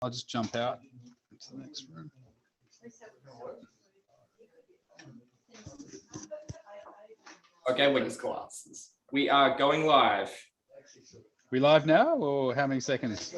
I'll just jump out into the next room. Okay, witness glasses. We are going live. We live now, or how many seconds?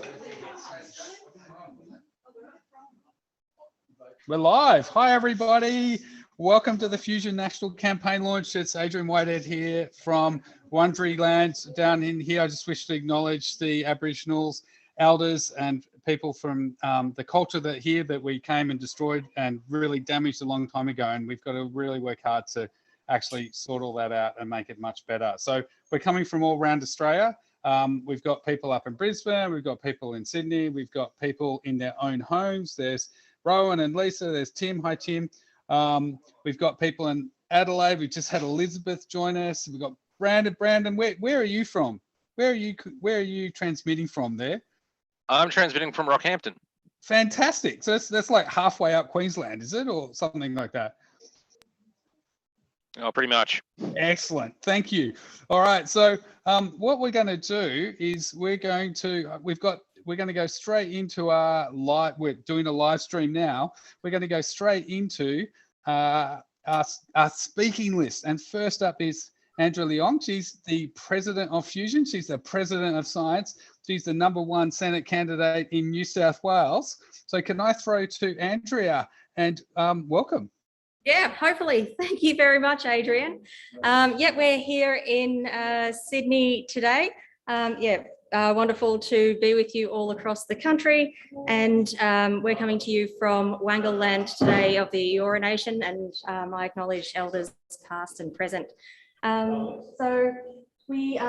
We're live. Hi, everybody. Welcome to the Fusion National Campaign launch. It's Adrian Whitehead here from Wurundjeri Land down in here. I just wish to acknowledge the Aboriginals, elders, and people from the culture that we came and destroyed and really damaged a long time ago. And we've got to really work hard to actually sort all that out and make it much better. So we're coming from all around Australia. We've got people up in Brisbane, we've got people in Sydney, we've got people in their own homes. There's Rowan and Lisa, there's Tim. Hi, Tim. We've got people in Adelaide. We've just had Elizabeth join us. We've got Brandon. Brandon, where are you from? Where are you transmitting from there? I'm transmitting from Rockhampton. Fantastic. So that's like halfway up Queensland, is it, or something like that? Oh, pretty much. Excellent. Thank you. All right. So what we're going to do is we're going to go straight into our live. We're doing a live stream now. We're going to go straight into our speaking list. And first up is Andrea Leong. She's the president of Fusion. She's the president of science. She's the #1 Senate candidate in New South Wales. So can I throw to Andrea and welcome. Yeah, hopefully. Thank you very much, Adrian. We're here in Sydney today. Wonderful to be with you all across the country. And we're coming to you from Wangal land today of the Eora Nation, and I acknowledge elders past and present. So we're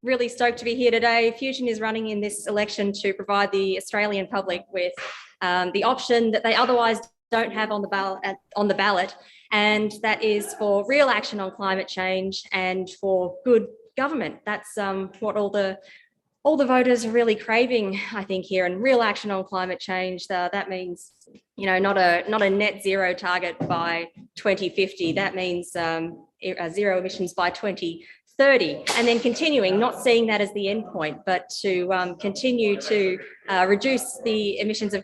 really stoked to be here today. Fusion is running in this election to provide the Australian public with the option that they otherwise don't have on the ballot, and that is for real action on climate change and for good government. That's what all the voters are really craving, I think, here. And real action on climate change, that means, not a net zero target by 2050. That means zero emissions by 2030, and then continuing, not seeing that as the end point, but to continue to reduce the emissions of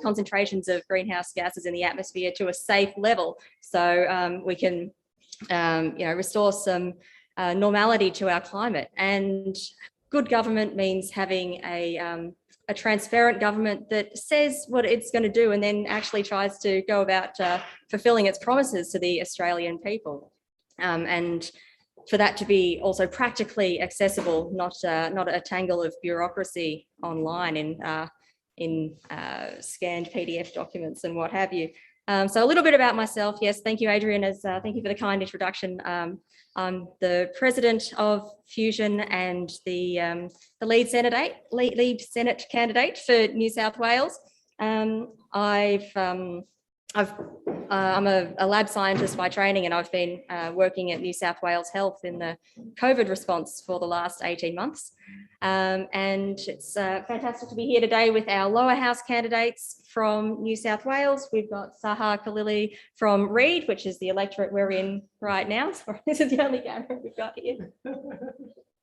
concentrations of greenhouse gases in the atmosphere to a safe level, so we can restore some normality to our climate. And good government means having a transparent government that says what it's going to do and then actually tries to go about fulfilling its promises to the Australian people. And for that to be also practically accessible, not a tangle of bureaucracy online in scanned PDF documents and what have you. So a little bit about myself. Yes, thank you, Adrian. Thank you for the kind introduction. I'm the president of Fusion and the lead Senate candidate for New South Wales. I'm a lab scientist by training, and I've been working at New South Wales Health in the COVID response for the last 18 months. And it's fantastic to be here today with our lower house candidates from New South Wales. We've got Sahar Khalili from Reid, which is the electorate we're in right now. Sorry, this is the only camera we've got here.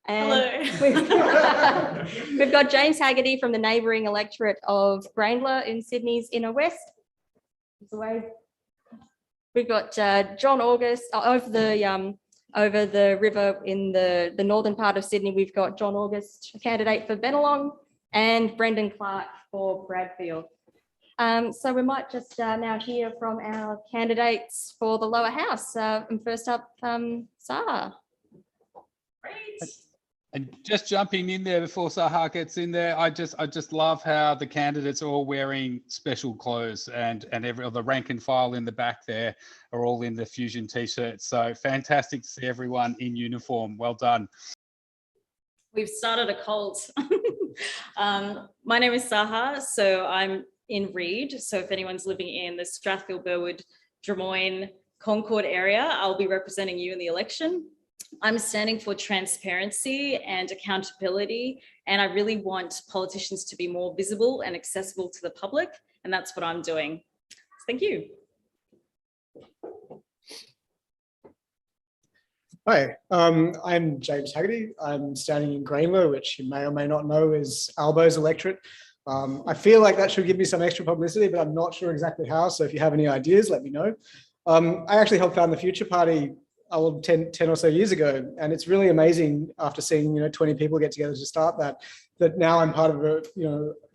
And hello. We've got James Haggerty from the neighbouring electorate of Grayndler in Sydney's inner west. We've got John August over the river in the northern part of Sydney. We've got John August, a candidate for Bennelong, and Brendan Clark for Bradfield. So we might just now hear from our candidates for the lower house. And first up, Sahar. Great. And just jumping in there before Sahar gets in there, I just love how the candidates are all wearing special clothes, and the rank and file in the back there are all in the Fusion t-shirts. So fantastic to see everyone in uniform. Well done. We've started a cult. My name is Sahar, so I'm in Reid. So if anyone's living in the Strathfield, Burwood, Drummoyne, Concord area, I'll be representing you in the election. I'm standing for transparency and accountability, and I really want politicians to be more visible and accessible to the public, and that's what I'm doing. Thank you. Hi, I'm James Haggerty. I'm standing in Greenlow, which you may or may not know is Albo's electorate. I feel like that should give me some extra publicity, but I'm not sure exactly how. So if you have any ideas, let me know. I actually helped found the Future Party 10 or so years ago. And it's really amazing after seeing, 20 people get together to start that now I'm part of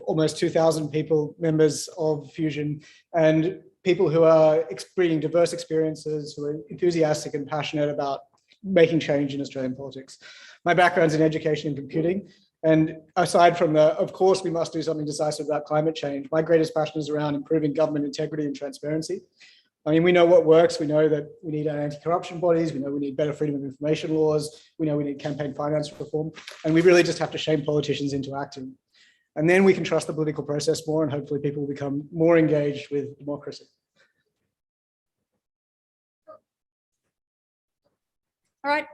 almost 2,000 people, members of Fusion, and people who are bringing diverse experiences, who are enthusiastic and passionate about making change in Australian politics. My background's in education and computing. And aside from of course, we must do something decisive about climate change, my greatest passion is around improving government integrity and transparency. I mean, we know what works. We know that we need anti-corruption bodies. We know we need better freedom of information laws. We know we need campaign finance reform. And we really just have to shame politicians into acting. And then we can trust the political process more, and hopefully people will become more engaged with democracy. All right.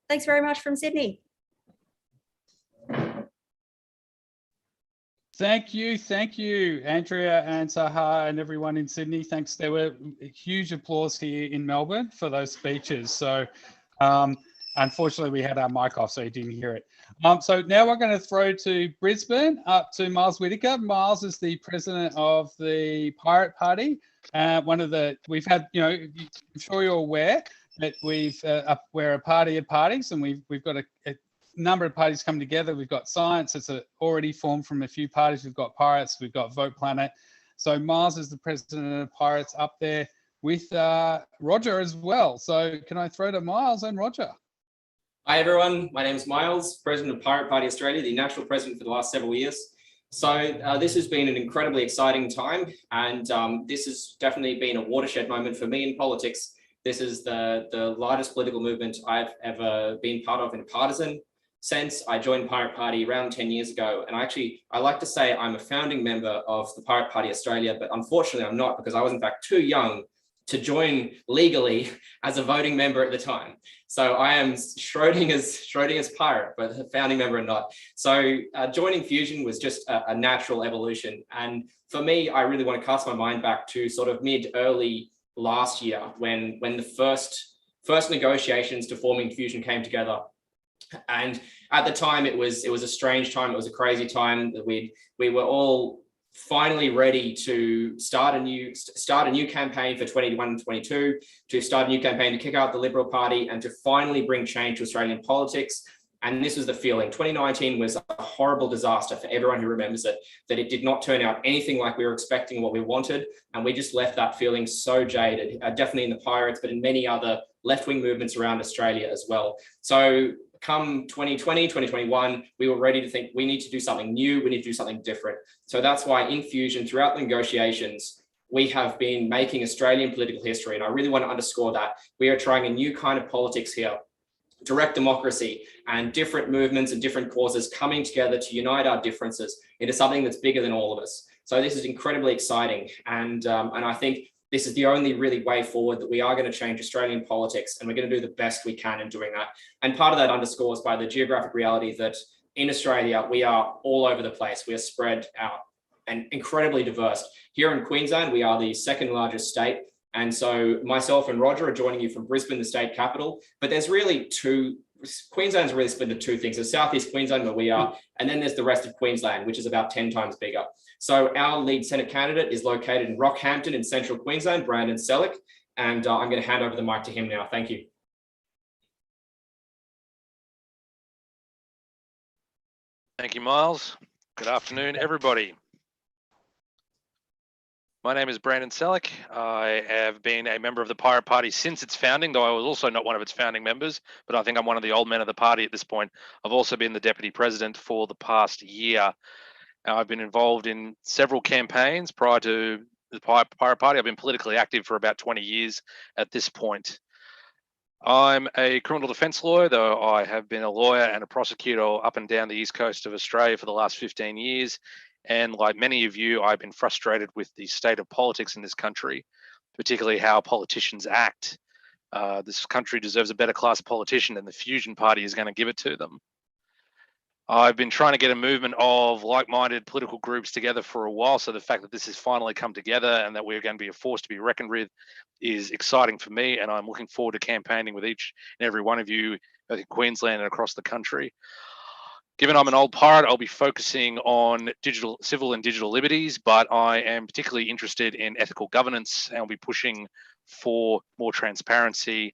Thanks very much from Sydney. Thank you, Andrea and Saha and everyone in Sydney. Thanks. There were huge applause here in Melbourne for those speeches. So unfortunately, we had our mic off, so you didn't hear it. So now we're going to throw to Brisbane, up to Miles Whittaker. Miles is the president of the Pirate Party. We've had, I'm sure you're aware that we're a party of parties, and we've got a number of parties come together. We've got Science, it's already formed from a few parties. We've got Pirates, we've got Vote Planet. So Miles is the president of Pirates up there with Roger as well. So can I throw to Miles and Roger? Hi everyone, my name is Miles, president of Pirate Party Australia, the national president for the last several years. So this has been an incredibly exciting time, and this has definitely been a watershed moment for me in politics. This is the largest political movement I've ever been part of in a partisan sense. I joined Pirate Party around 10 years ago, and I like to say I'm a founding member of the Pirate Party Australia, but unfortunately I'm not, because I was in fact too young to join legally as a voting member at the time. So I am Schrodinger's pirate, but a founding member and not. So joining Fusion was just a natural evolution. And for me, I really want to cast my mind back to sort of mid-early last year when the first negotiations to forming Fusion came together. And at the time, it was a strange time. It was a crazy time that we were all finally ready to start a new campaign for 21 and 22, to start a new campaign to kick out the Liberal Party and to finally bring change to Australian politics. And this was the feeling. 2019 was a horrible disaster for everyone who remembers it, that it did not turn out anything like we were expecting, what we wanted. And we just left that feeling so jaded, definitely in the Pirates, but in many other left-wing movements around Australia as well. So come 2020, 2021, we were ready to think we need to do something new, we need to do something different. So that's why in Fusion, throughout the negotiations, we have been making Australian political history. And I really want to underscore that. We are trying a new kind of politics here, direct democracy, and different movements and different causes coming together to unite our differences into something that's bigger than all of us. So this is incredibly exciting. And I think this is the only really way forward, that we are going to change Australian politics, and we're going to do the best we can in doing that. And part of that underscores by the geographic reality that in Australia, we are all over the place. We are spread out and incredibly diverse. Here in Queensland, we are the second largest state. And so myself and Roger are joining you from Brisbane, the state capital. But there's really Queensland's really split into two things. There's Southeast Queensland, where we are, and then there's the rest of Queensland, which is about 10 times bigger. So our lead Senate candidate is located in Rockhampton in central Queensland, Brandon Selleck, and I'm going to hand over the mic to him now. Thank you. Thank you, Miles. Good afternoon, everybody. My name is Brandon Selleck. I have been a member of the Pirate Party since its founding, though I was also not one of its founding members, but I think I'm one of the old men of the party at this point. I've also been the deputy president for the past year. I've been involved in several campaigns prior to the Pirate Party. I've been politically active for about 20 years at this point. I'm a criminal defence lawyer, though I have been a lawyer and a prosecutor up and down the east coast of Australia for the last 15 years. And like many of you, I've been frustrated with the state of politics in this country, particularly how politicians act. This country deserves a better class politician, and the Fusion Party is going to give it to them. I've been trying to get a movement of like-minded political groups together for a while. So the fact that this has finally come together and that we're going to be a force to be reckoned with is exciting for me. And I'm looking forward to campaigning with each and every one of you, both in Queensland and across the country. Given I'm an old pirate, I'll be focusing on civil and digital liberties, but I am particularly interested in ethical governance, and I'll be pushing for more transparency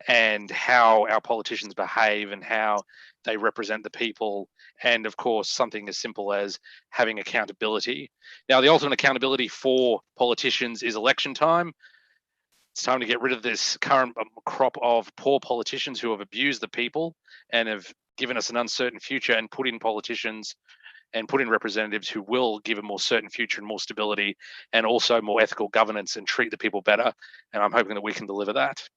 and how our politicians behave and how they represent the people, and of course something as simple as having accountability. Now, the ultimate accountability for politicians is election time. It's time to get rid of this current crop of poor politicians who have abused the people and have given us an uncertain future, and put in politicians and put in representatives who will give a more certain future and more stability, and also more ethical governance and treat the people better. And I'm hoping that we can deliver that.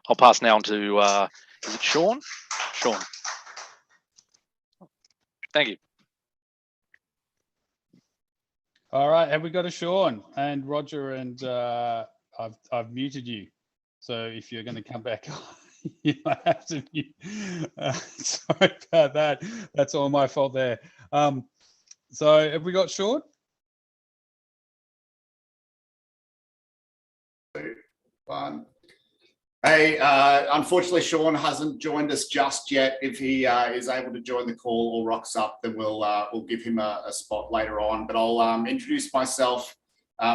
I'll pass now on to, is it Sean? Sean. Thank you. All right, have we got a Sean? And Roger, and I've muted you. So if you're going to come back on, you might have to mute. Sorry about that. That's all my fault there. So have we got Sean? Fun. Hey, unfortunately, Sean hasn't joined us just yet. If he is able to join the call or rocks up, then we'll give him a spot later on. But I'll introduce myself.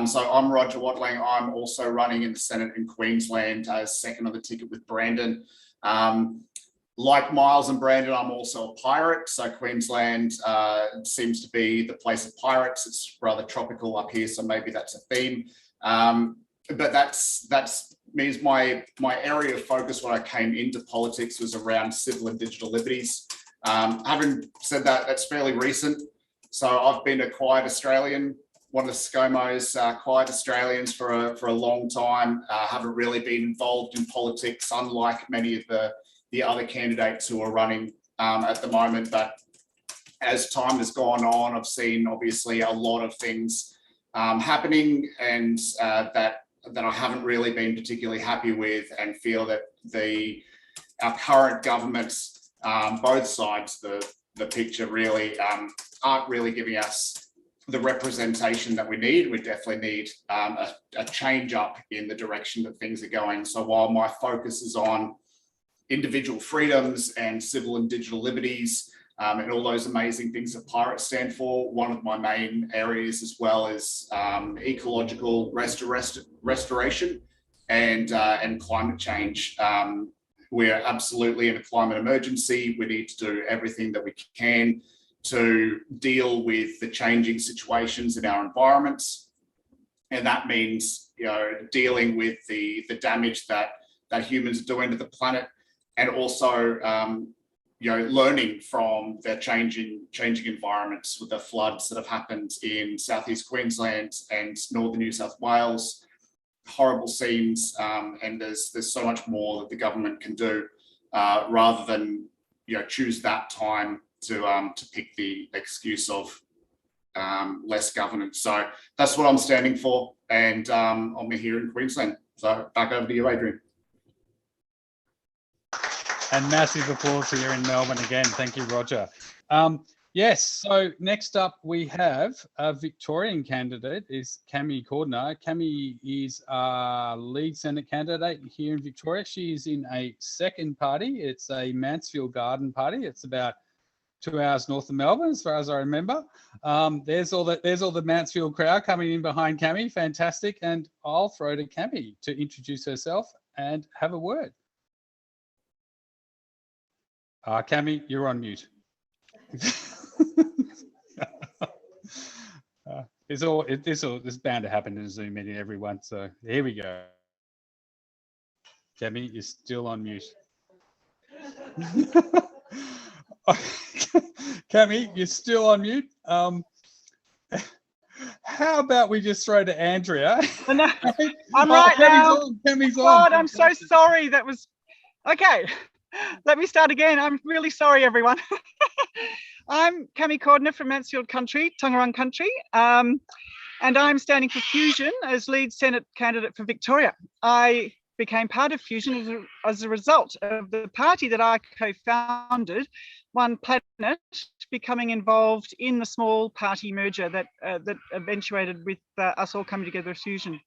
So I'm Roger Watling. I'm also running in the Senate in Queensland as second on the ticket with Brandon. Like Miles and Brandon, I'm also a pirate. So Queensland seems to be the place of pirates. It's rather tropical up here, so maybe that's a theme. But that's means my area of focus when I came into politics was around civil and digital liberties. Having said that, that's fairly recent. So I've been a quiet Australian, one of the ScoMo's quiet Australians for a long time. Haven't really been involved in politics, unlike many of the other candidates who are running at the moment. But as time has gone on, I've seen obviously a lot of things happening, and that I haven't really been particularly happy with, and feel that our current governments, both sides, the picture really aren't really giving us the representation that we need. We definitely need a change up in the direction that things are going. So while my focus is on individual freedoms and civil and digital liberties, and all those amazing things that pirates stand for, one of my main areas as well is ecological restoration and climate change. We're absolutely in a climate emergency. We need to do everything that we can to deal with the changing situations in our environments. And that means, dealing with the damage that humans are doing to the planet, and also learning from the changing environments with the floods that have happened in southeast Queensland and northern New South Wales. Horrible scenes, and there's so much more that the government can do, rather than choose that time to pick the excuse of less governance. So that's what I'm standing for, and I'm here in Queensland. So back over to you, Adrian. And massive applause here in Melbourne again. Thank you, Roger. Yes, so next up we have a Victorian candidate, is Cami Cordner. Cami is a lead Senate candidate here in Victoria. She is in a second party. It's a Mansfield Garden party. It's about 2 hours north of Melbourne, as far as I remember. There's all the Mansfield crowd coming in behind Cami. Fantastic. And I'll throw to Cami to introduce herself and have a word. Cami, you're on mute. This is bound to happen in a Zoom meeting, everyone. So here we go. Cami, you're still on mute. Cami, you're still on mute. How about we just throw to Andrea? Oh, no, I'm right now. Cami's on. God, I'm so sorry. That was okay. Let me start again. I'm really sorry, everyone. I'm Cami Cordner from Mansfield Country, Tongarong Country, and I'm standing for Fusion as lead Senate candidate for Victoria. I became part of Fusion as a result of the party that I co-founded, One Planet, becoming involved in the small party merger that eventuated with us all coming together as Fusion.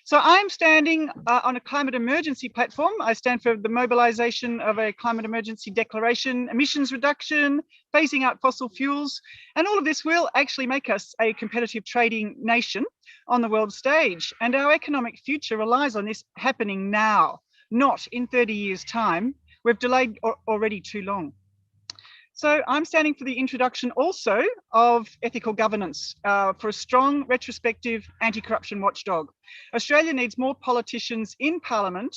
So I'm standing on a climate emergency platform. I stand for the mobilisation of a climate emergency declaration, emissions reduction, phasing out fossil fuels, and all of this will actually make us a competitive trading nation on the world stage. And our economic future relies on this happening now, not in 30 years' time. We've delayed already too long. So I'm standing for the introduction also of ethical governance for a strong, retrospective, anti-corruption watchdog. Australia needs more politicians in Parliament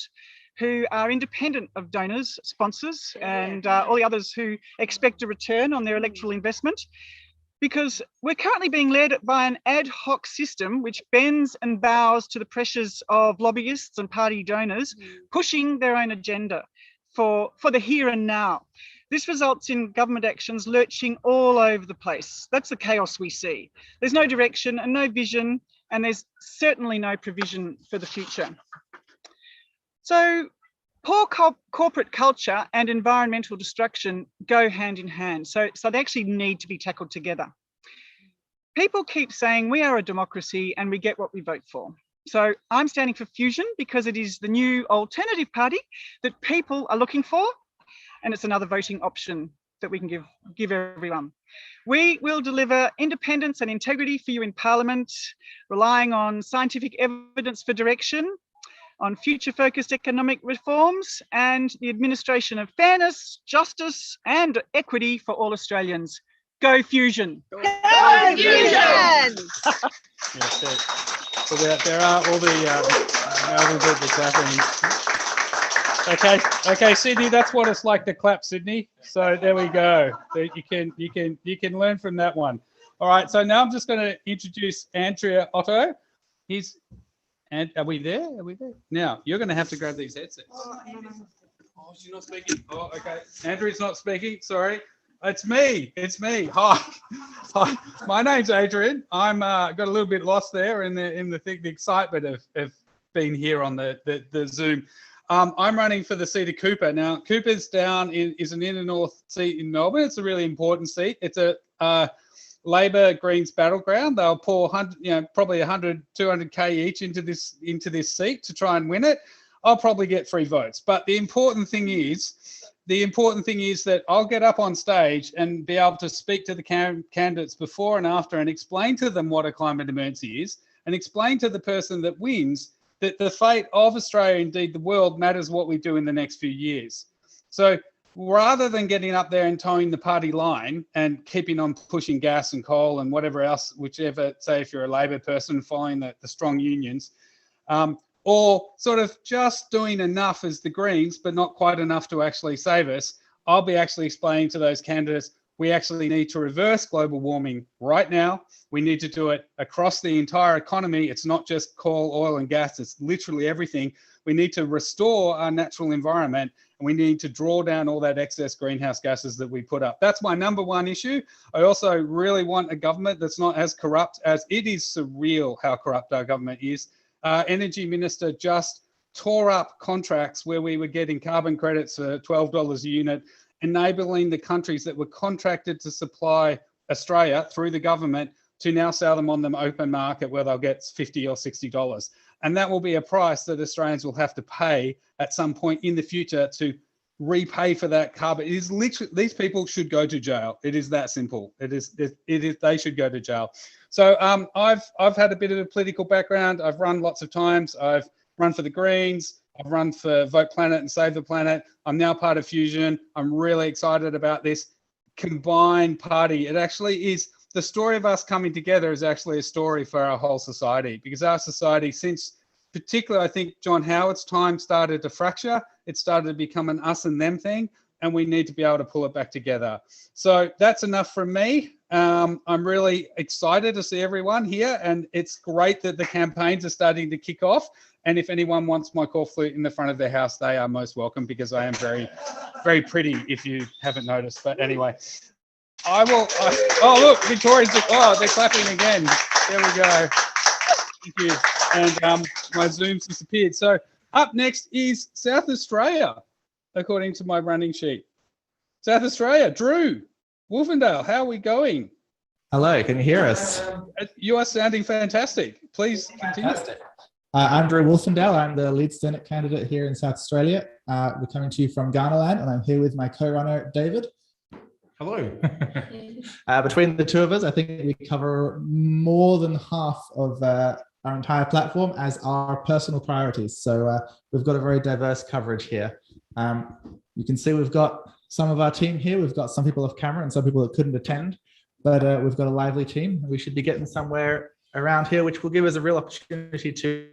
who are independent of donors, sponsors, and all the others who expect a return on their electoral investment, because we're currently being led by an ad hoc system which bends and bows to the pressures of lobbyists and party donors, pushing their own agenda for the here and now. This results in government actions lurching all over the place. That's the chaos we see. There's no direction and no vision, and there's certainly no provision for the future. So poor corporate culture and environmental destruction go hand in hand. So they actually need to be tackled together. People keep saying we are a democracy and we get what we vote for. So I'm standing for Fusion because it is the new alternative party that people are looking for. And it's another voting option that we can give everyone. We will deliver independence and integrity for you in Parliament, relying on scientific evidence for direction, on future-focused economic reforms, and the administration of fairness, justice, and equity for all Australians. Go Fusion! Go Fusion! So there are all the clapping. Okay, Sydney. That's what it's like to clap, Sydney. So there we go. So you can learn from that one. All right. So now I'm just going to introduce Andrea Otto. Are we there? Are we there? Now you're going to have to grab these headsets. Oh, she's not speaking. Oh, okay. Andrea's not speaking. Sorry. It's me. Hi. My name's Adrian. I'm got a little bit lost there in the excitement of being here on the Zoom. I'm running for the seat of Cooper. Now, Cooper's is an inner north seat in Melbourne. It's a really important seat. It's a Labor Greens battleground. They'll pour probably 100, 200K each into this seat to try and win it. I'll probably get 3 votes. But the important thing is that I'll get up on stage and be able to speak to the candidates before and after and explain to them what a climate emergency is and explain to the person that wins that the fate of Australia, indeed the world, matters what we do in the next few years. So rather than getting up there and towing the party line and keeping on pushing gas and coal and whatever else, whichever, say if you're a Labor person following the strong unions, or sort of just doing enough as the Greens, but not quite enough to actually save us, I'll be actually explaining to those candidates, we actually need to reverse global warming right now. We need to do it across the entire economy. It's not just coal, oil, and gas. It's literally everything. We need to restore our natural environment, and we need to draw down all that excess greenhouse gases that we put up. That's my number one issue. I also really want a government that's not as corrupt as it is surreal how corrupt our government is. Energy Minister just tore up contracts where we were getting carbon credits for $12 a unit, enabling the countries that were contracted to supply Australia through the government to now sell them on the open market where they'll get $50 or $60. And that will be a price that Australians will have to pay at some point in the future to repay for that carbon. It is literally, these people should go to jail. It is that simple. It is they should go to jail. So I've had a bit of a political background. I've run lots of times. I've run for the Greens. I've run for Vote Planet and Save the Planet. I'm now part of Fusion. I'm really excited about this combined party. It actually is, the story of us coming together is actually a story for our whole society, because our society, since particularly I think John Howard's time, started to fracture. It started to become an us and them thing, and we need to be able to pull it back together. So that's enough from me. I'm really excited to see everyone here, and it's great that the campaigns are starting to kick off. And if anyone wants my cork flute in the front of their house, they are most welcome, because I am very, very pretty, if you haven't noticed. But anyway, I will. Oh, look, Victoria's. Oh, they're clapping again. There we go. Thank you. And my Zoom's disappeared. So Up next is South Australia, according to my running sheet. South Australia, Drew Wolfendale, how are we going? Hello, can you hear us? You are sounding fantastic. Please continue. Fantastic. I'm Drew Wolfendale. I'm the lead Senate candidate here in South Australia. We're coming to you from Ghanaland, and I'm here with my co-runner, David. Hello. Between the two of us, I think we cover more than half of our entire platform as our personal priorities. So we've got a very diverse coverage here. You can see we've got some of our team here. We've got some people off camera and some people that couldn't attend, but we've got a lively team. We should be getting somewhere around here, which will give us a real opportunity to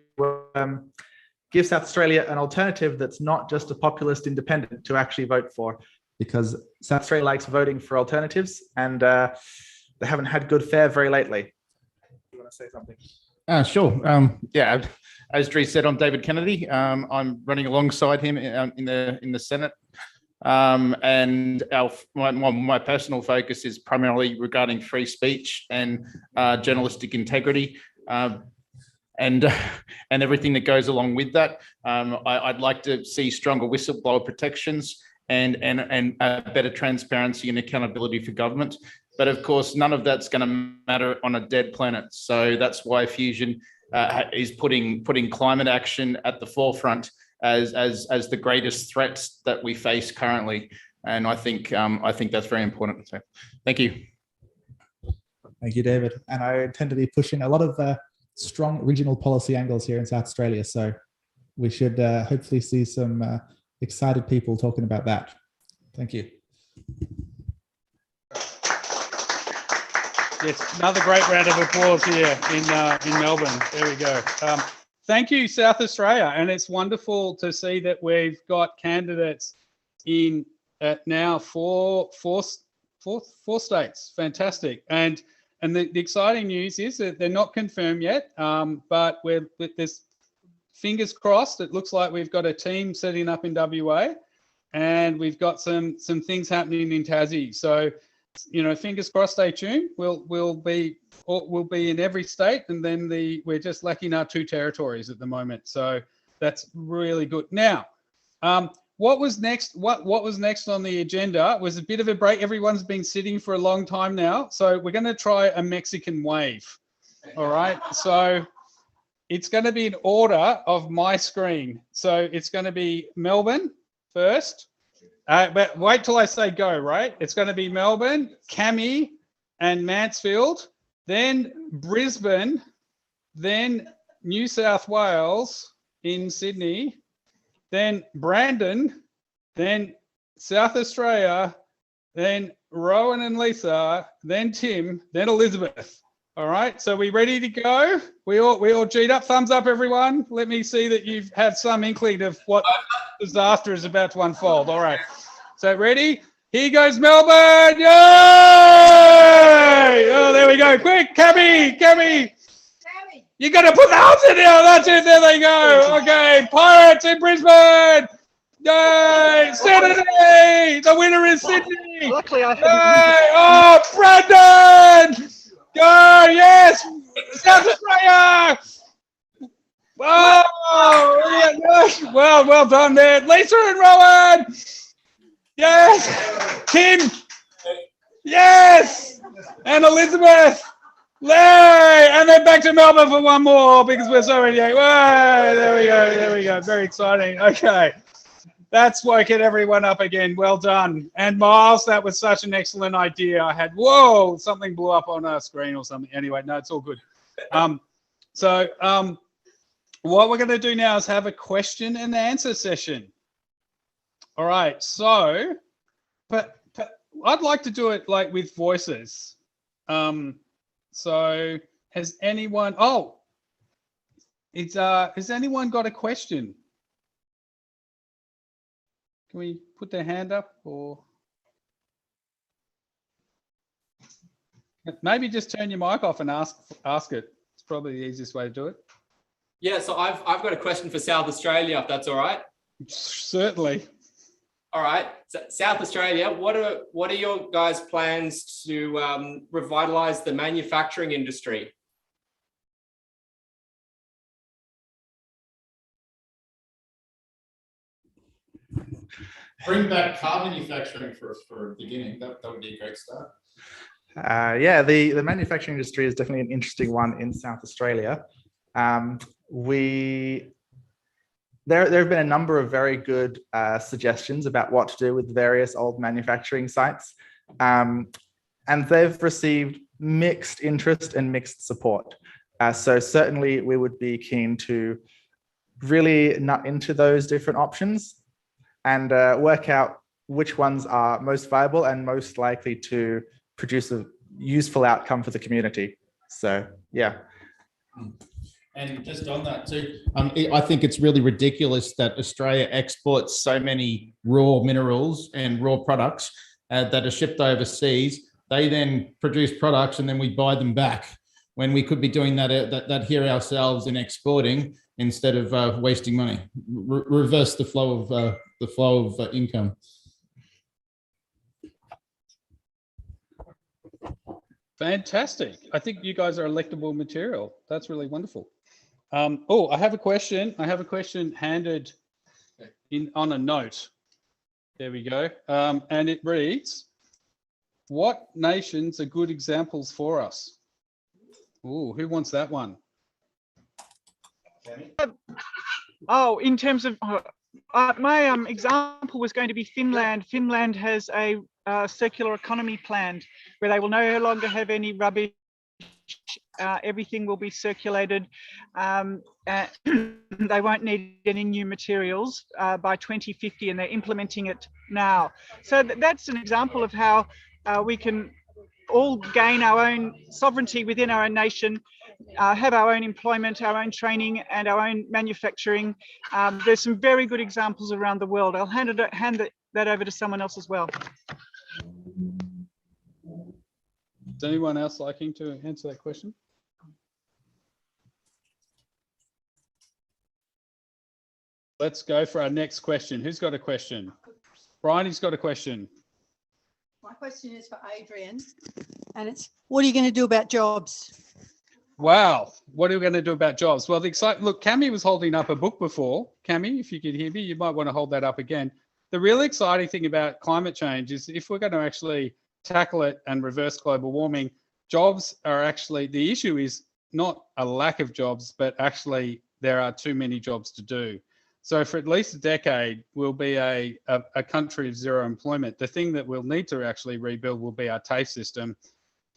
give South Australia an alternative that's not just a populist independent to actually vote for, because South Australia likes voting for alternatives, and they haven't had good fare very lately. You want to say something? Sure. Yeah, as Drew said, I'm David Kennedy. I'm running alongside him in the Senate, and my personal focus is primarily regarding free speech and journalistic integrity, and everything that goes along with that. I'd like to see stronger whistleblower protections and better transparency and accountability for government. But of course, none of that's going to matter on a dead planet. So that's why Fusion is putting climate action at the forefront as the greatest threats that we face currently. And I think that's very important. So thank you. Thank you, David. And I intend to be pushing a lot of strong regional policy angles here in South Australia. So we should hopefully see some excited people talking about that. Thank you. Yes, another great round of applause here in Melbourne. There we go. Thank you, South Australia. And it's wonderful to see that we've got candidates in now four states. Fantastic. And the exciting news is that they're not confirmed yet, but there's fingers crossed. It looks like we've got a team setting up in WA, and we've got some things happening in Tassie. So, you know, fingers crossed. Stay tuned. We'll be in every state, and then we're just lacking our 2 territories at the moment. So that's really good. Now, what was next? What was next on the agenda was a bit of a break. Everyone's been sitting for a long time now, so we're going to try a Mexican wave. All right. So it's going to be in order of my screen. So it's going to be Melbourne first. But wait till I say go, right? It's going to be Melbourne, Cami, and Mansfield, then Brisbane, then New South Wales in Sydney, then Brandon, then South Australia, then Rowan and Lisa, then Tim, then Elizabeth. All right, so we ready to go? We all G'd up. Thumbs up, everyone. Let me see that you've had some inkling of what disaster is about to unfold. All right, so ready? Here goes Melbourne. Yay! Oh, there we go. Quick, Cammy. You got to put the house in there. That's it. There they go. Okay, Pirates in Brisbane. Yay! Sydney. The winner is Sydney. Luckily, I Yay! Oh, Brandon. Go, yes! South Australia! Oh, well done there. Lisa and Rowan! Yes! Tim! Yes! And Elizabeth! Yay! And then back to Melbourne for one more because we're so ready. Whoa, there we go. Very exciting. Okay. That's woken everyone up again. Well done. And Miles, that was such an excellent idea. I had, whoa, something blew up on our screen or something. Anyway, no, it's all good. What we're going to do now is have a question and answer session. All right. So, but I'd like to do it like with voices. So has anyone, has anyone got a question? Can we put their hand up, or maybe just turn your mic off and ask it? It's probably the easiest way to do it. Yeah, so I've got a question for South Australia, if that's all right. Certainly. All right, so South Australia, what are your guys' plans to revitalise the manufacturing industry? Bring back car manufacturing for a beginning. That would be a great start. Yeah, the manufacturing industry is definitely an interesting one in South Australia. There have been a number of very good suggestions about what to do with various old manufacturing sites, and they've received mixed interest and mixed support. So certainly we would be keen to really nut into those different options and work out which ones are most viable and most likely to produce a useful outcome for the community. So, yeah. And just on that too, I think it's really ridiculous that Australia exports so many raw minerals and raw products that are shipped overseas. They then produce products and then we buy them back when we could be doing that here ourselves in exporting instead of wasting money. Reverse the flow of income. Fantastic. I think you guys are electable material. That's really wonderful. Oh, I have a question. I have a question handed in on a note. There we go. And it reads, what nations are good examples for us? Oh, who wants that one? Oh, in terms of my example was going to be Finland. Finland has a circular economy plan where they will no longer have any rubbish. Everything will be circulated. They won't need any new materials by 2050, and they're implementing it now. So that's an example of how we can all gain our own sovereignty within our own nation, have our own employment, our own training, and our own manufacturing. There's some very good examples around the world. I'll hand that over to someone else as well. Is anyone else liking to answer that question? Let's go for our next question. Who's got a question? Bryony's got a question. My question is for Adrian, and it's, what are you going to do about jobs? Wow, what are we going to do about jobs? Well, look, Cami was holding up a book before. Cami, if you could hear me, you might want to hold that up again. The really exciting thing about climate change is if we're going to actually tackle it and reverse global warming, jobs are actually, the issue is not a lack of jobs, but actually there are too many jobs to do. So for at least a decade, we'll be a country of zero employment. The thing that we'll need to actually rebuild will be our TAFE system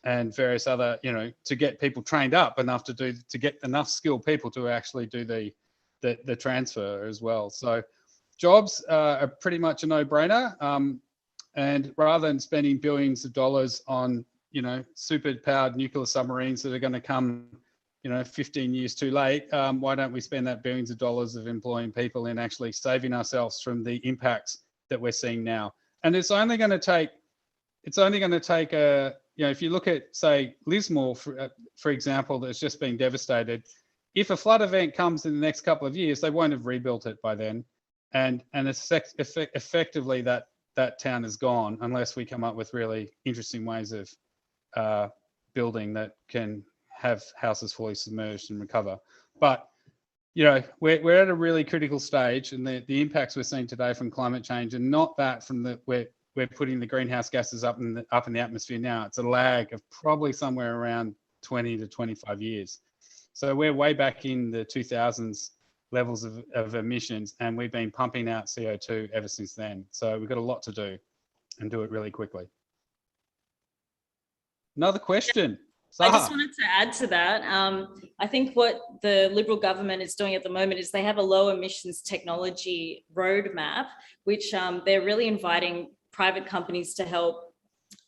and various other, to get people trained up enough to get enough skilled people to actually do the transfer as well. So jobs are pretty much a no-brainer. And rather than spending billions of dollars on, super powered nuclear submarines that are going to come 15 years too late, why don't we spend that billions of dollars of employing people in actually saving ourselves from the impacts that we're seeing now? And it's only going to take if you look at, say, Lismore, for example, that's just been devastated. If a flood event comes in the next couple of years, they won't have rebuilt it by then. And effectively that town is gone unless we come up with really interesting ways of building that can have houses fully submerged and recover. But we're at a really critical stage, and the impacts we're seeing today from climate change, and not that from we're putting the greenhouse gases up in the atmosphere now. It's a lag of probably somewhere around 20 to 25 years. So we're way back in the 2000s levels of emissions, and we've been pumping out CO2 ever since then. So we've got a lot to do, and do it really quickly. Another question. I just wanted to add to that. I think what the Liberal government is doing at the moment is they have a low emissions technology roadmap, which they're really inviting private companies to help,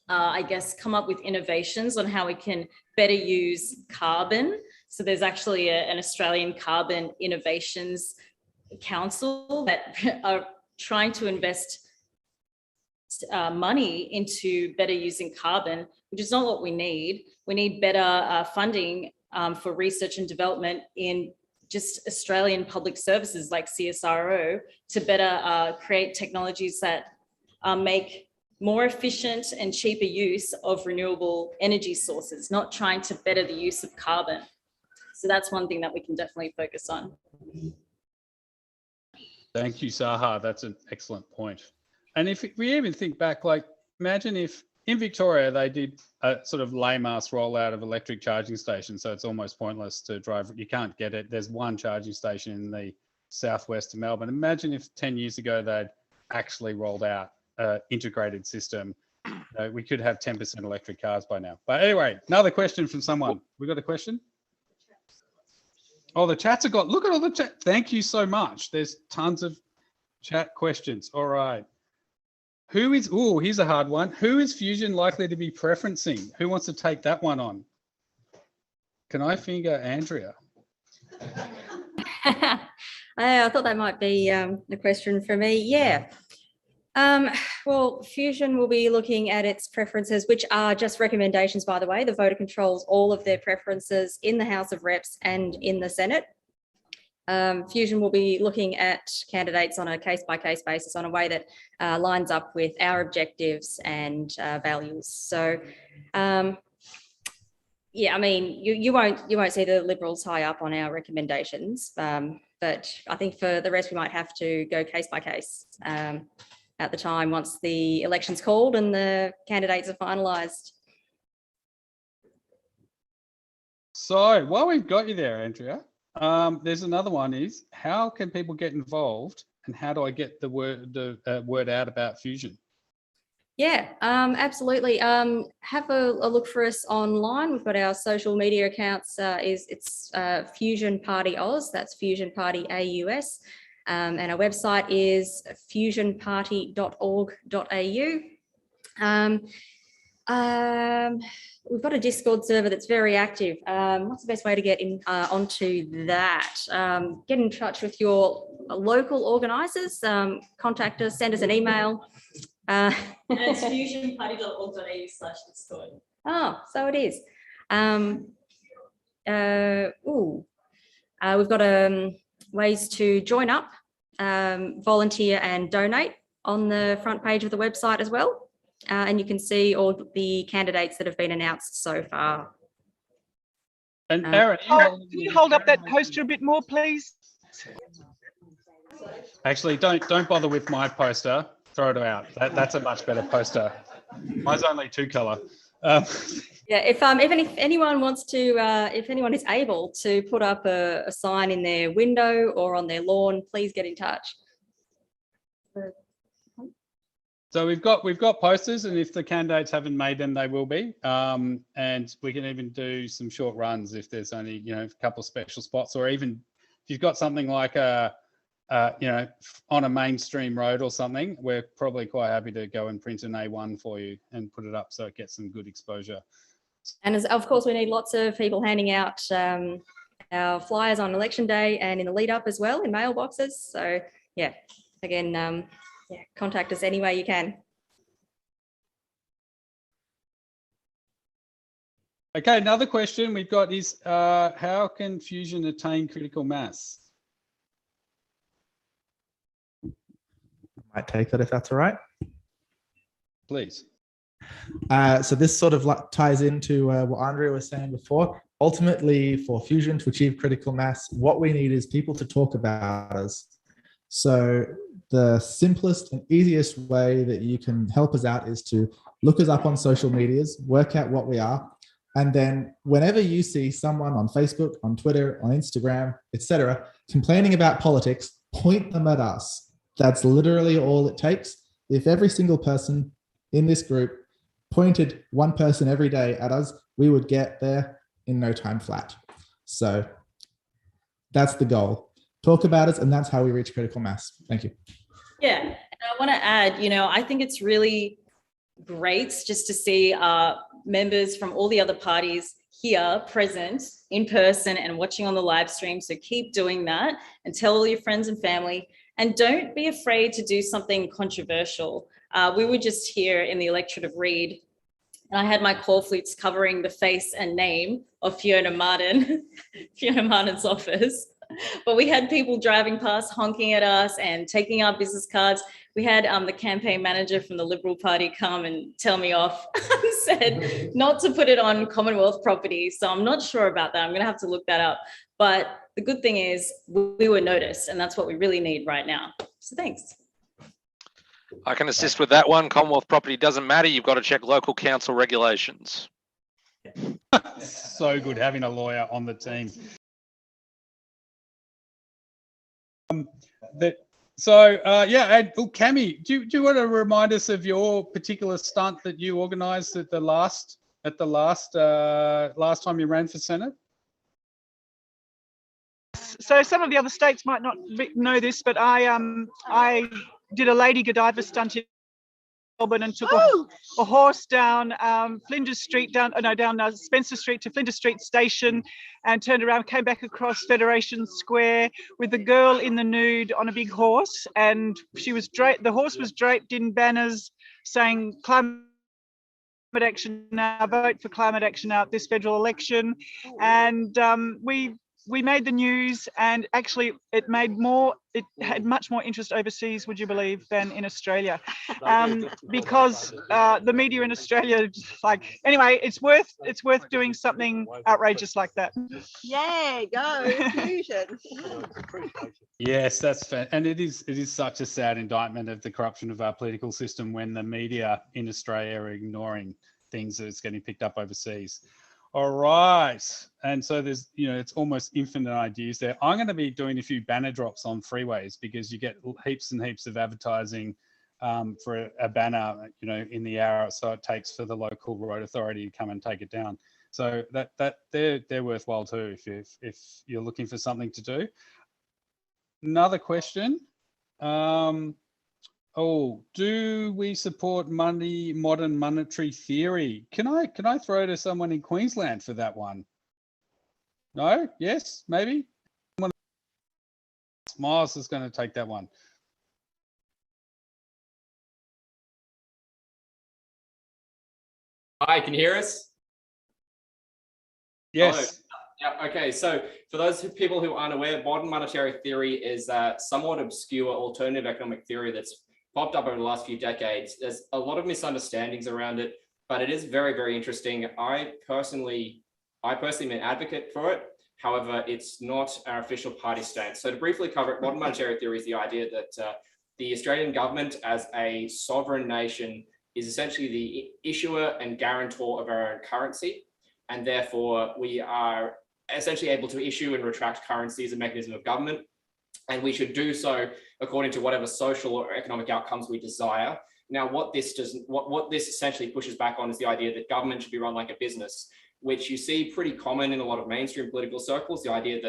come up with innovations on how we can better use carbon. So there's actually an Australian Carbon Innovations Council that are trying to invest money into better using carbon, which is not what we need. We need better funding for research and development in just Australian public services like CSIRO to better create technologies that make more efficient and cheaper use of renewable energy sources, not trying to better the use of carbon. So that's one thing that we can definitely focus on. Thank you, Saha. That's an excellent point. And if we even think back, like imagine if in Victoria they did a sort of lame-ass rollout of electric charging stations, so it's almost pointless to drive. You can't get it. There's one charging station in the southwest of Melbourne. Imagine if 10 years ago they'd actually rolled out an integrated system. We could have 10% electric cars by now. But anyway, another question from someone. We got a question? Oh, the chats have got, look at all the chat. Thank you so much. There's tons of chat questions. All right. Who is, oh, here's a hard one. Who is Fusion likely to be preferencing? Who wants to take that one on? Can I finger Andrea? I thought that might be a question for me. Yeah. Well, Fusion will be looking at its preferences, which are just recommendations, by the way. The voter controls all of their preferences in the House of Reps and in the Senate. Fusion will be looking at candidates on a case-by-case basis on a way that lines up with our objectives and values. So, yeah, I mean, you won't see the Liberals high up on our recommendations, but I think for the rest we might have to go case by case at the time once the election's called and the candidates are finalised. So while we've got you there, Andrea, there's another one is how can people get involved and how do I get the word out about Fusion? Yeah, absolutely. Have a look for us online. We've got our social media accounts. It's Fusion Party Oz. That's Fusion Party AUS. And our website is fusionparty.org.au. We've got a Discord server that's very active. What's the best way to get in onto that? Get in touch with your local organisers. Contact us, send us an email. And it's fusionparty.org.au/Discord. Oh, so it is. We've got ways to join up, volunteer and donate on the front page of the website as well. And you can see all the candidates that have been announced so far. And Aaron, can you hold up that poster a bit more, please? Actually, don't bother with my poster. Throw it out. That's a much better poster. Mine's only 2-color. Yeah, if anyone wants to, if anyone is able to put up a sign in their window or on their lawn, please get in touch. So we've got posters, and if the candidates haven't made them, they will be. And we can even do some short runs if there's only a couple of special spots, or even if you've got something like on a mainstream road or something, we're probably quite happy to go and print an A1 for you and put it up so it gets some good exposure. And of course, we need lots of people handing out our flyers on election day and in the lead up as well in mailboxes. So yeah, again, contact us any way you can. Okay, another question we've got is how can Fusion attain critical mass? Might take that if that's all right. Please. So this sort of ties into what Andrea was saying before. Ultimately, for Fusion to achieve critical mass, what we need is people to talk about us. So the simplest and easiest way that you can help us out is to look us up on social medias, work out what we are, and then whenever you see someone on Facebook, on Twitter, on Instagram, etc., complaining about politics, point them at us. That's literally all it takes. If every single person in this group pointed one person every day at us, we would get there in no time flat. So that's the goal. Talk about us, and that's how we reach critical mass. Thank you. Yeah, and I want to add, I think it's really great just to see members from all the other parties here present in person and watching on the live stream. So keep doing that and tell all your friends and family. And don't be afraid to do something controversial. We were just here in the electorate of Reid, and I had my call flutes covering the face and name of Fiona Martin, Fiona Martin's office. But we had people driving past, honking at us and taking our business cards. We had the campaign manager from the Liberal Party come and tell me off and said not to put it on Commonwealth property. So I'm not sure about that. I'm going to have to look that up. But the good thing is we were noticed, and that's what we really need right now. So thanks. I can assist with that one. Commonwealth property doesn't matter. You've got to check local council regulations. So good having a lawyer on the team. Yeah, and Cami, do you want to remind us of your particular stunt that you organised at the last time you ran for Senate? So some of the other states might not know this, but I did a Lady Godiva stunt in Melbourne and took a horse down Flinders Street, down Spencer Street to Flinders Street Station, and turned around, came back across Federation Square with the girl in the nude on a big horse, and the horse was draped in banners saying climate action now, vote for climate action now at this federal election. And we made the news, and actually it had much more interest overseas, would you believe, than in Australia, because the media in Australia, anyway, it's worth doing something outrageous like that. Yeah, go Fusion. Yes, that's fair. And it is such a sad indictment of the corruption of our political system when the media in Australia are ignoring things that it's getting picked up overseas. All right. And so there's, it's almost infinite ideas there. I'm going to be doing a few banner drops on freeways because you get heaps and heaps of advertising for a banner, in the hour or so it takes for the local road authority to come and take it down. So that they're worthwhile too if you're looking for something to do. Another question. Do we support modern monetary theory? Can I throw to someone in Queensland for that one? No? Yes? Maybe? Miles is going to take that one. Hi, can you hear us? Yes. Yeah, okay. So for those people who aren't aware, modern monetary theory is a somewhat obscure alternative economic theory that's popped up over the last few decades. There's a lot of misunderstandings around it, but it is very, very interesting. I personally am an advocate for it. However, it's not our official party stance. So to briefly cover it, modern monetary theory is the idea that the Australian government as a sovereign nation is essentially the issuer and guarantor of our own currency. And therefore we are essentially able to issue and retract currency as a mechanism of government. And we should do so according to whatever social or economic outcomes we desire. Now, what this essentially pushes back on is the idea that government should be run like a business, which you see pretty common in a lot of mainstream political circles, the idea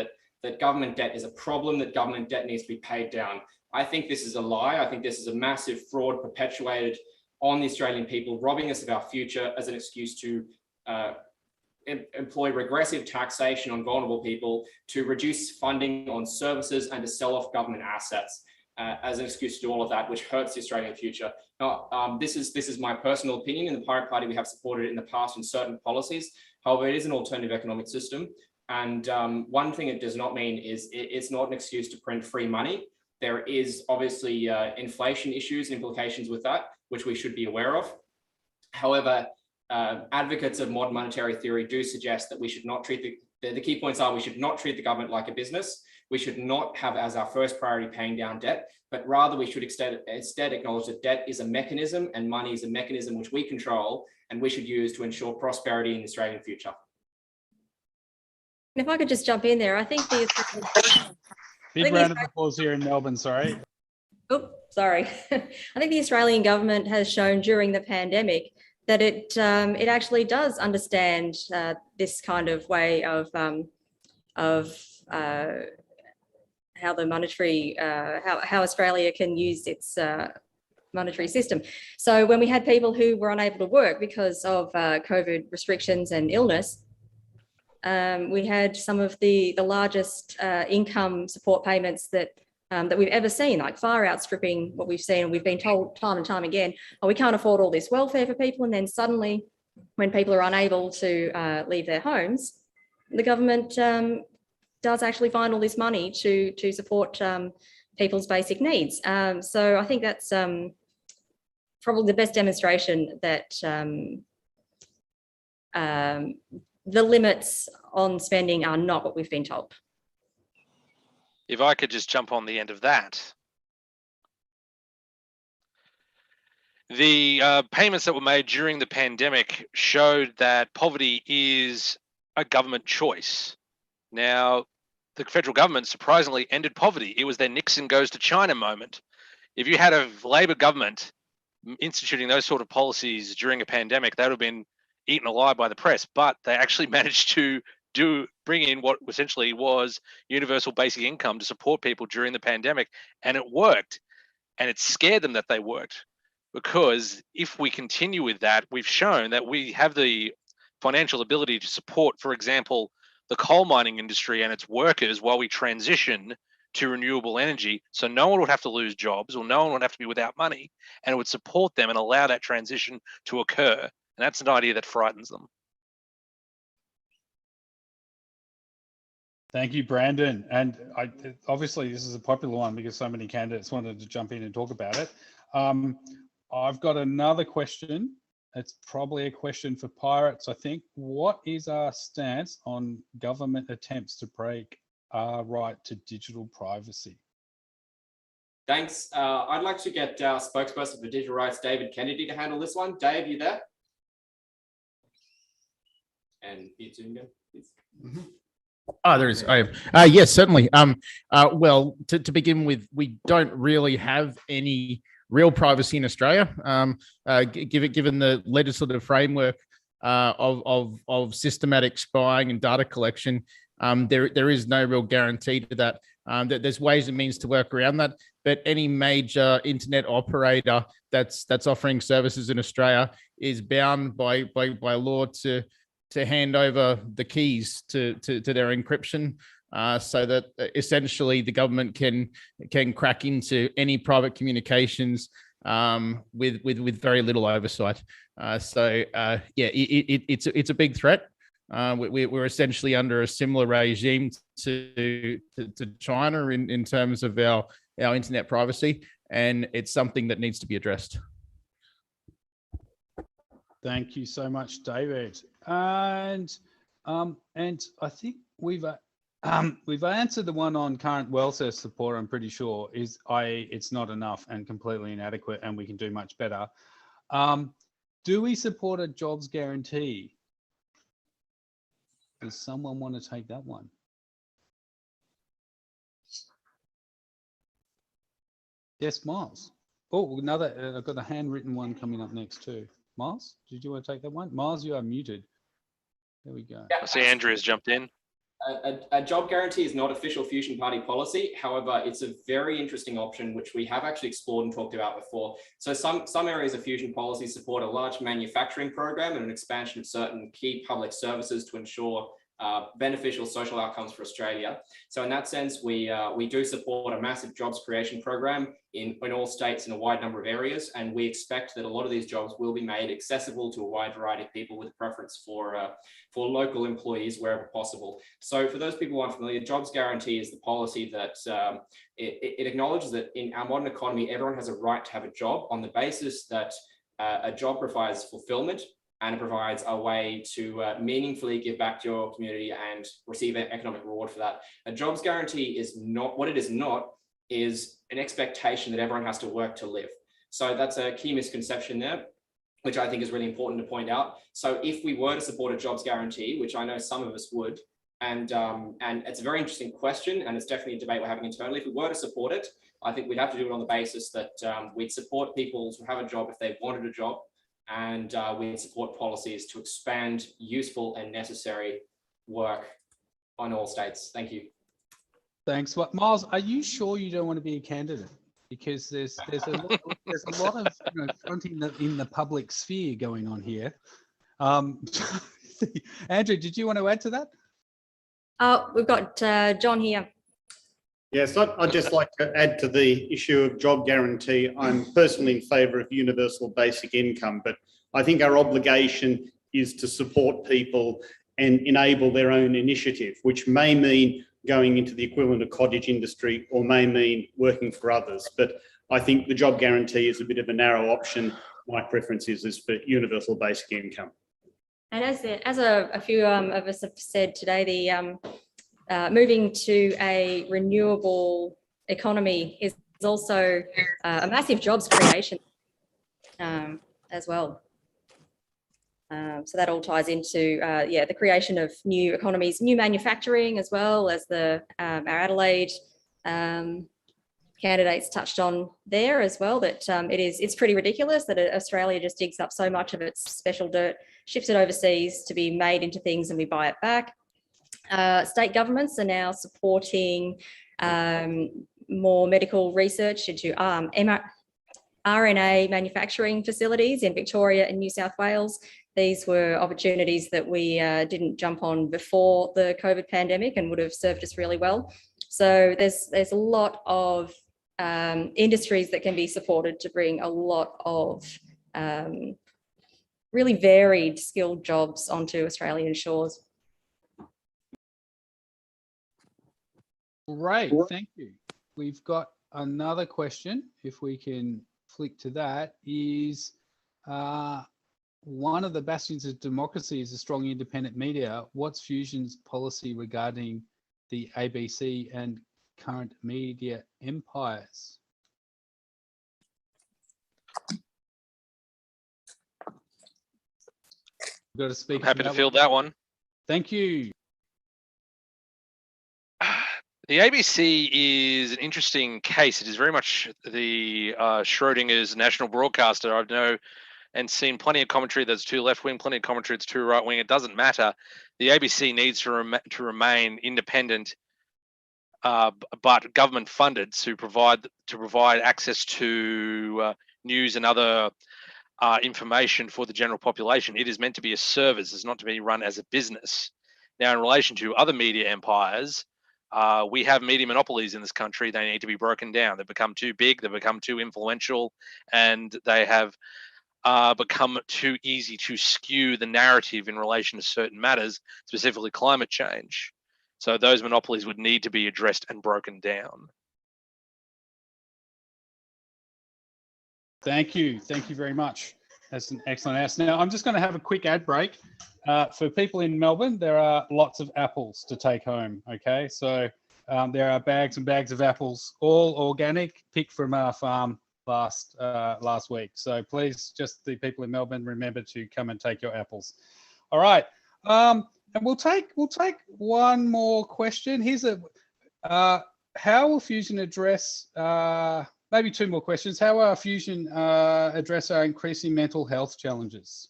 that government debt is a problem, that government debt needs to be paid down. I think this is a lie. I think this is a massive fraud perpetuated on the Australian people, robbing us of our future as an excuse to employ regressive taxation on vulnerable people, to reduce funding on services, and to sell off government assets as an excuse to do all of that, which hurts the Australian future. Now, this is my personal opinion. In the Pirate Party, we have supported it in the past in certain policies. However, it is an alternative economic system. And one thing it does not mean is it's not an excuse to print free money. There is obviously inflation issues and implications with that, which we should be aware of. However, advocates of modern monetary theory do suggest that we should not treat the key points are we should not treat the government like a business. We should not have as our first priority paying down debt, but rather we should instead acknowledge that debt is a mechanism and money is a mechanism which we control and we should use to ensure prosperity in the Australian future. If I could just jump in there, I think Big round of applause here in Melbourne, sorry. Oh, sorry. I think the Australian government has shown during the pandemic that it actually does understand this kind of way of how the monetary how Australia can use its monetary system. So when we had people who were unable to work because of COVID restrictions and illness, we had some of the largest income support payments that we've ever seen, like far outstripping what we've seen. We've been told time and time again, oh, we can't afford all this welfare for people. And then suddenly, when people are unable to leave their homes, the government does actually find all this money to support people's basic needs. So I think that's probably the best demonstration that the limits on spending are not what we've been told. If I could just jump on the end of that, The payments that were made during the pandemic showed that poverty is a government choice. Now, the federal government surprisingly ended poverty. It was their Nixon goes to China moment. If you had a Labor government instituting those sort of policies during a pandemic, that would have been eaten alive by the press. But they actually managed to bring in what essentially was universal basic income to support people during the pandemic, and it worked. And it scared them that they worked, because if we continue with that, we've shown that we have the financial ability to support, for example, the coal mining industry and its workers while we transition to renewable energy. So no one would have to lose jobs, or no one would have to be without money, and it would support them and allow that transition to occur. And that's an idea that frightens them. Thank you, Brandon. And obviously this is a popular one because so many candidates wanted to jump in and talk about it. I've got another question. It's probably a question for Pirates, I think. What is our stance on government attempts to break our right to digital privacy? Thanks. I'd like to get our spokesperson for digital rights, David Kennedy, to handle this one. Dave, you there? And you too again, please. Oh, there is. I am. Yes, certainly. Well, to begin with, we don't really have any real privacy in Australia. Given the legislative framework of systematic spying and data collection, there is no real guarantee to that. There's ways and means to work around that, but any major internet operator that's offering services in Australia is bound by law to hand over the keys to their encryption, so that essentially the government can crack into any private communications with very little oversight. Yeah, it's a big threat. We're essentially under a similar regime to China in terms of our internet privacy, and it's something that needs to be addressed. Thank you so much, David. And I think we've answered the one on current welfare support. I'm pretty sure it's not enough and completely inadequate, and we can do much better. Do we support a jobs guarantee? Does someone want to take that one? Yes, Miles. Oh, another. I've got a handwritten one coming up next too. Miles, did you want to take that one? Miles, you are muted. There we go. Yeah, I see Andrea's jumped in. A job guarantee is not official Fusion Party policy. However, it's a very interesting option, which we have actually explored and talked about before. So some areas of Fusion policy support a large manufacturing program and an expansion of certain key public services to ensure beneficial social outcomes for Australia. So in that sense, we do support a massive jobs creation program in all states in a wide number of areas, and we expect that a lot of these jobs will be made accessible to a wide variety of people with a preference for local employees wherever possible. So for those people who aren't familiar, jobs guarantee is the policy that it acknowledges that in our modern economy, everyone has a right to have a job on the basis that a job provides fulfillment, and it provides a way to meaningfully give back to your community and receive an economic reward for that. A jobs guarantee is not, what it is not, is an expectation that everyone has to work to live. So that's a key misconception there, which I think is really important to point out. So if we were to support a jobs guarantee, which I know some of us would, and it's a very interesting question, and it's definitely a debate we're having internally. If we were to support it, I think we'd have to do it on the basis that we'd support people to have a job if they wanted a job, and we support policies to expand useful and necessary work on all states. Thank you. Thanks. Miles, are you sure you don't want to be a candidate? Because there's a lot of fronting in the public sphere going on here. Andrew, did you want to add to that? We've got John here. Yes, I'd just like to add to the issue of job guarantee. I'm personally in favour of universal basic income, but I think our obligation is to support people and enable their own initiative, which may mean going into the equivalent of cottage industry or may mean working for others. But I think the job guarantee is a bit of a narrow option. My preference is for universal basic income. And as a few of us have said today, the moving to a renewable economy is also a massive jobs creation. as well. So that all ties into the creation of new economies, new manufacturing, as well as our Adelaide candidates touched on there as well, that it's pretty ridiculous that Australia just digs up so much of its special dirt, ships it overseas to be made into things, and we buy it back. State governments are now supporting more medical research into RNA manufacturing facilities in Victoria and New South Wales. These were opportunities that we didn't jump on before the COVID pandemic and would have served us really well. So there's a lot of industries that can be supported to bring a lot of really varied skilled jobs onto Australian shores. Great, thank you. We've got another question, if we can flick to that, is one of the bastions of democracy is a strong independent media. What's Fusion's policy regarding the ABC and current media empires? You've got to speak. I'm happy to field that one. Thank you. The ABC is an interesting case. It is very much the Schrodinger's national broadcaster. I've known and seen plenty of commentary that's too left-wing, plenty of commentary that's too right-wing. It doesn't matter. The ABC needs to remain independent, but government-funded to provide access to news and other information for the general population. It is meant to be a service. It's not to be run as a business. Now, in relation to other media empires, we have media monopolies in this country. They need to be broken down. They've become too big, they've become too influential, and they have become too easy to skew the narrative in relation to certain matters, specifically climate change. So those monopolies would need to be addressed and broken down. Thank you. Thank you very much. That's an excellent answer. Now, I'm just going to have a quick ad break. For people in Melbourne, there are lots of apples to take home, okay? So there are bags and bags of apples, all organic, picked from our farm last week. So please, just the people in Melbourne, remember to come and take your apples. All right. And we'll take one more question. Here's how will Fusion address, maybe two more questions. How will Fusion address our increasing mental health challenges?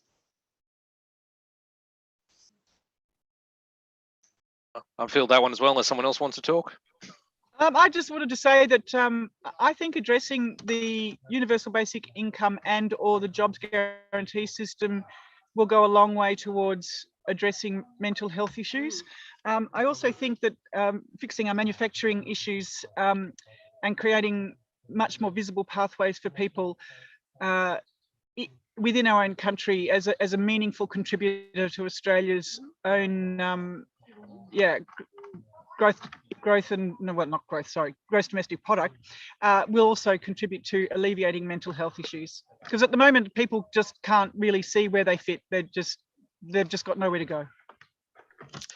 I'll field that one as well, unless someone else wants to talk. I just wanted to say that I think addressing the universal basic income and or the jobs guarantee system will go a long way towards addressing mental health issues. I also think that fixing our manufacturing issues and creating much more visible pathways for people within our own country as a meaningful contributor to Australia's own gross domestic product will also contribute to alleviating mental health issues, because at the moment people just can't really see where they fit. They've just got nowhere to go.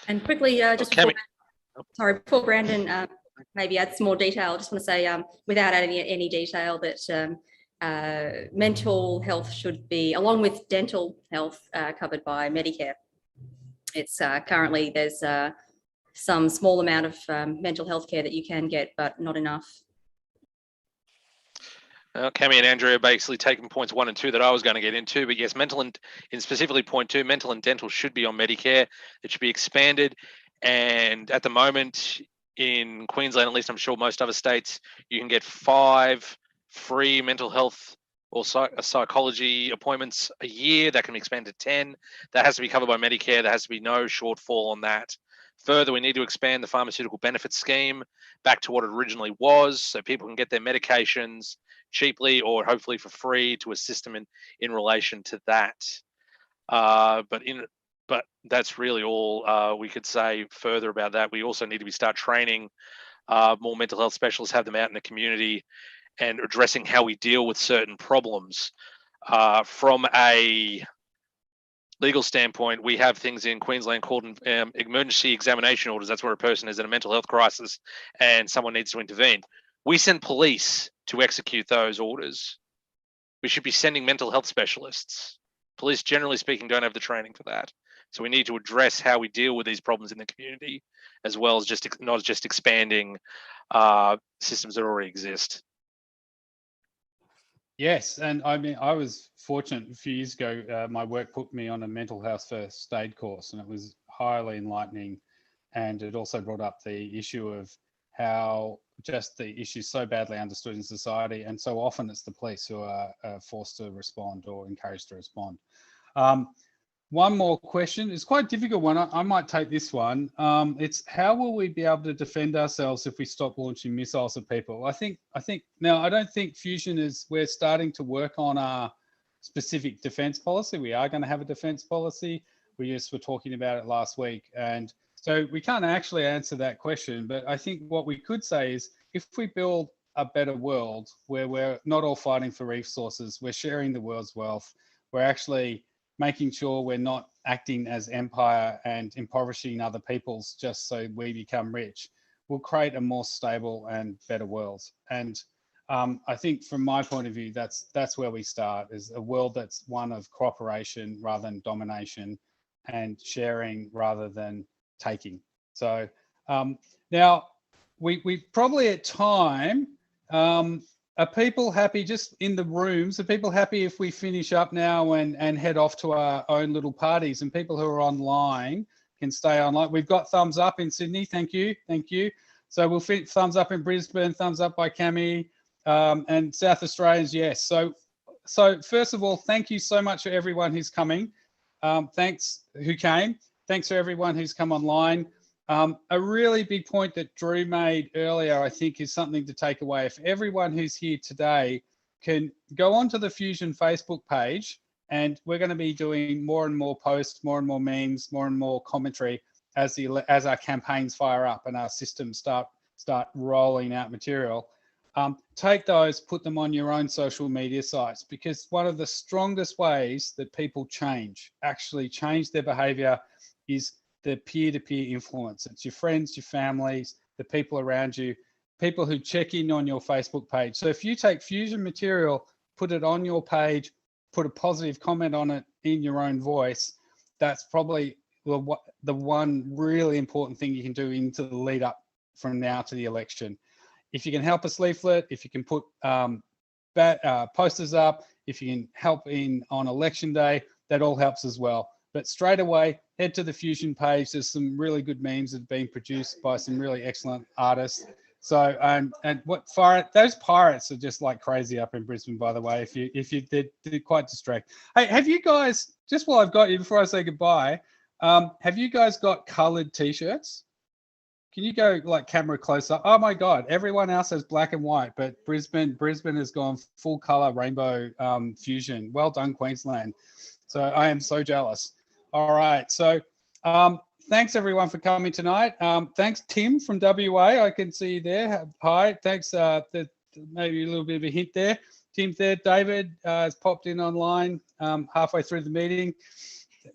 And quickly, before Brandon maybe adds some more detail, I just want to say, without adding any detail, that mental health should be, along with dental health, covered by Medicare. It's currently there's some small amount of mental health care that you can get, but not enough. Cami and Andrea are basically taking points 1 and 2 that I was going to get into, but yes, mental and in specifically point 2, mental and dental should be on Medicare. It should be expanded, and at the moment in Queensland, at least I'm sure most other states, you can get 5 free mental health or psychology appointments a year. That can be expanded to 10. That has to be covered by Medicare. There has to be no shortfall on that. Further, we need to expand the pharmaceutical benefit scheme back to what it originally was, so people can get their medications cheaply or hopefully for free, to assist them in relation to that. But that's really all we could say further about that. We also need to start training more mental health specialists, have them out in the community, and addressing how we deal with certain problems. From a legal standpoint, we have things in Queensland called emergency examination orders. That's where a person is in a mental health crisis and someone needs to intervene. We send police to execute those orders. We should be sending mental health specialists. Police, generally speaking, don't have the training for that. So we need to address how we deal with these problems in the community, as well as just not just expanding systems that already exist. Yes, and I mean, I was fortunate a few years ago. My work put me on a mental health first aid course, and it was highly enlightening. And it also brought up the issue of how just the issue is so badly understood in society, and so often it's the police who are forced to respond or encouraged to respond. One more question. It's quite a difficult one. I might take this one. It's how will we be able to defend ourselves if we stop launching missiles at people? I think now I don't think Fusion is. We're starting to work on our specific defence policy. We are going to have a defence policy. We just were talking about it last week, and so we can't actually answer that question. But I think what we could say is if we build a better world where we're not all fighting for resources, we're sharing the world's wealth, we're actually making sure we're not acting as empire and impoverishing other peoples just so we become rich, we'll create a more stable and better world. And I think from my point of view, that's where we start, is a world that's one of cooperation rather than domination, and sharing rather than taking. So now we probably at time, are people happy just in the rooms? Are people happy if we finish up now and head off to our own little parties? And people who are online can stay online. We've got thumbs up in Sydney. Thank you. Thank you. So we'll fit thumbs up in Brisbane, thumbs up by Cami, and South Australians, yes. So first of all, thank you so much for everyone who's coming. Thanks who came. Thanks for everyone who's come online. A really big point that Drew made earlier, I think, is something to take away. If everyone who's here today can go onto the Fusion Facebook page, and we're going to be doing more and more posts, more and more memes, more and more commentary as our campaigns fire up and our systems start rolling out material. Take those, put them on your own social media sites, because one of the strongest ways that people actually change their behavior, is the peer-to-peer influence. It's your friends, your families, the people around you, people who check in on your Facebook page. So if you take Fusion material, put it on your page, put a positive comment on it in your own voice, that's probably the one really important thing you can do into the lead up from now to the election. If you can help us leaflet, if you can put posters up, if you can help on election day, that all helps as well. But straight away, head to the Fusion page. There's some really good memes that have been produced by some really excellent artists. So, and those pirates are just like crazy up in Brisbane, by the way. They're quite distracted. Hey, have you guys, just while I've got you, before I say goodbye, have you guys got coloured T-shirts? Can you go like camera close up? Oh my God, everyone else has black and white, but Brisbane has gone full colour rainbow Fusion. Well done, Queensland. So I am so jealous. All right. So thanks everyone for coming tonight. Thanks Tim from WA. I can see you there. Hi. Thanks. Maybe a little bit of a hint there. Tim's there. David has popped in online halfway through the meeting.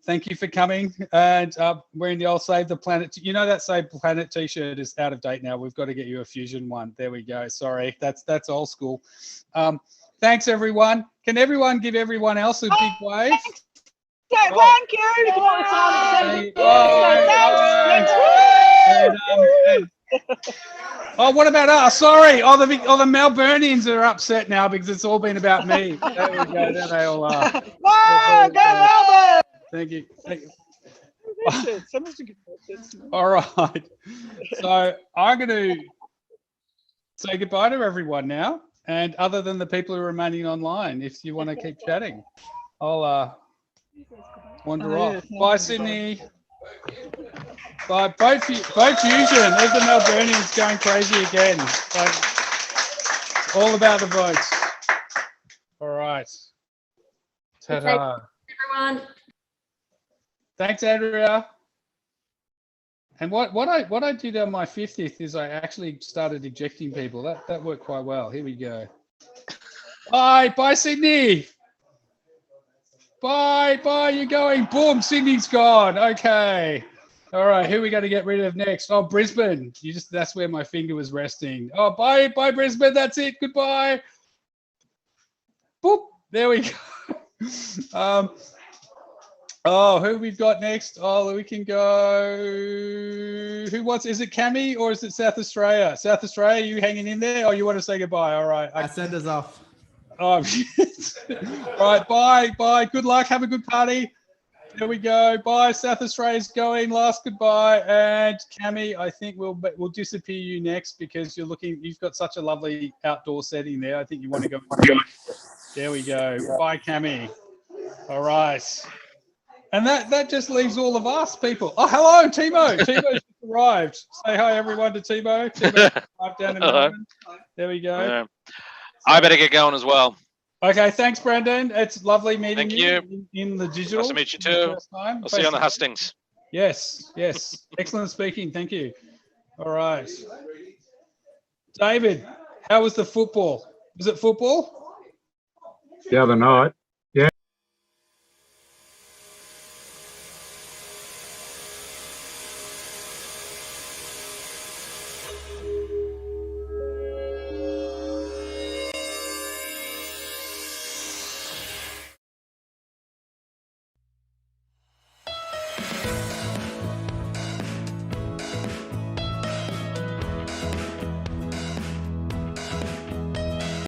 Thank you for coming. And wearing the old Save the Planet. You know that Save the Planet T-shirt is out of date now. We've got to get you a Fusion one. There we go. Sorry. That's old school. Thanks everyone. Can everyone give everyone else a big wave? Yeah, thank you. Oh, what about us? Sorry. Oh, the Melburnians are upset now because it's all been about me. There we go. There they all are. Wow, go Melbourne! Thank you. Thank you. All right. So I'm going to say goodbye to everyone now. And other than the people who are remaining online, if you want to keep chatting, I'll wander off. Bye, Sydney. Bye, Boat Fusion. There's the Melburnians going crazy again. All about the votes. All right. Ta-da. Everyone. Thanks, Andrea. And what I did on my 50th is I actually started ejecting people. That worked quite well. Here we go. Bye, Sydney. Bye, you're going. Boom, Sydney's gone. Okay. All right, who are we going to get rid of next? Oh, Brisbane. That's where my finger was resting. Oh, bye, Brisbane. That's it. Goodbye. Boop. There we go. Oh, who we've got next? Oh, we can go. Who wants? Is it Cami or is it South Australia? South Australia, you hanging in there? Or you want to say goodbye? All right. I send us off. Oh, right. Bye. Good luck. Have a good party. There we go. Bye. South Australia's going. Last goodbye. And Cami, I think we'll disappear you next because you've got such a lovely outdoor setting there. I think you want to go. There we go. Bye, Cami. All right. And that just leaves all of us people. Oh, hello, Timo. Timo's just arrived. Say hi, everyone, to Timo. Timo arrived down in Melbourne. There we go. Yeah. I better get going as well. Okay, thanks, Brendan. It's lovely meeting Thank you. in the digital. Nice to meet you too. I'll see you on the hustings. Yes. Excellent speaking. Thank you. All right. David, how was the football? Was it football? The other night.